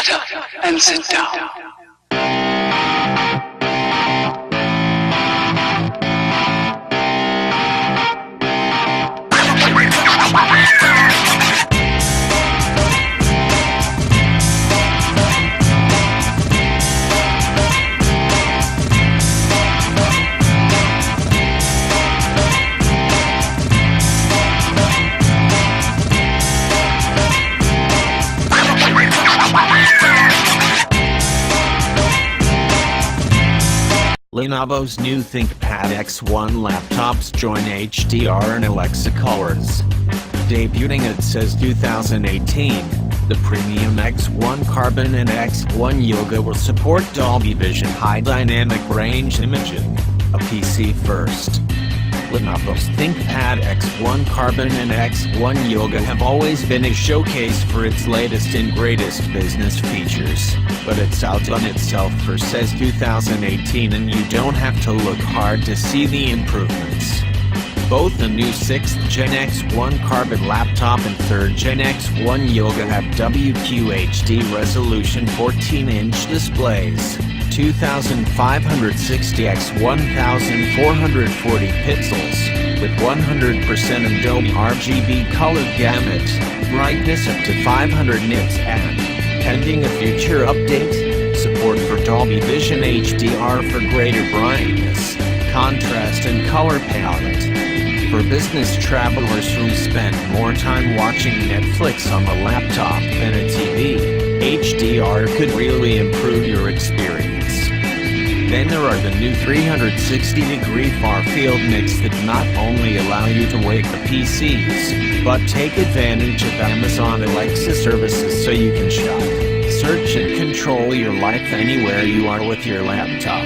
Shut up and sit down. Lenovo's new ThinkPad X1 laptops join HDR and Alexa colors. Debuting at CES 2018, the premium X1 Carbon and X1 Yoga will support Dolby Vision High Dynamic Range Imaging, a PC first. Lenovo's ThinkPad X1 Carbon and X1 Yoga have always been a showcase for its latest and greatest business features, but it's outdone itself for CES 2018 and you don't have to look hard to see the improvements. Both the new 6th Gen X1 Carbon laptop and 3rd Gen X1 Yoga have WQHD-resolution 14-inch displays, 2560 x 1440 pixels, with 100% Adobe RGB color gamut, brightness up to 500 nits and, pending a future update, support for Dolby Vision HDR for greater brightness, contrast and color palette. For business travelers who spend more time watching Netflix on the laptop than a TV, HDR could really improve your experience. Then there are the new 360-degree far-field mix that not only allow you to wake the PCs, but take advantage of Amazon Alexa services so you can shop, search and control your life anywhere you are with your laptop.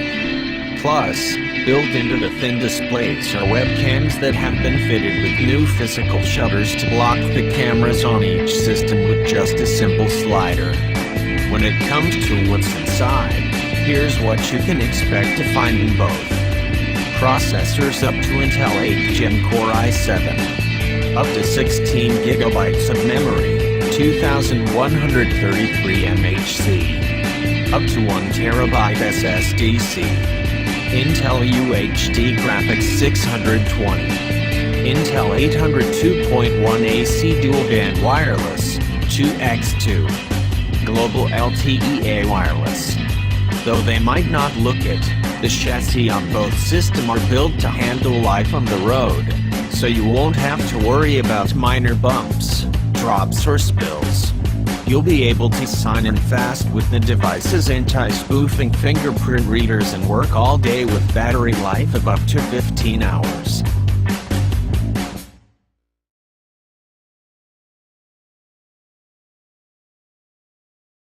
Plus, built into the thin displays are webcams that have been fitted with new physical shutters to block the cameras on each system with just a simple slider. When it comes to what's inside, here's what you can expect to find in both. Processors up to Intel 8th Gen Core i7. Up to 16 GB of memory, 2133 MHz. Up to 1 TB SSDC. Intel UHD graphics 620. Intel 802.1 AC dual-band wireless, 2x2. Global LTE wireless. Though they might not look it, the chassis on both systems are built to handle life on the road, so you won't have to worry about minor bumps, drops or spills. You'll be able to sign in fast with the device's anti-spoofing fingerprint readers and work all day with battery life of up to 15 hours.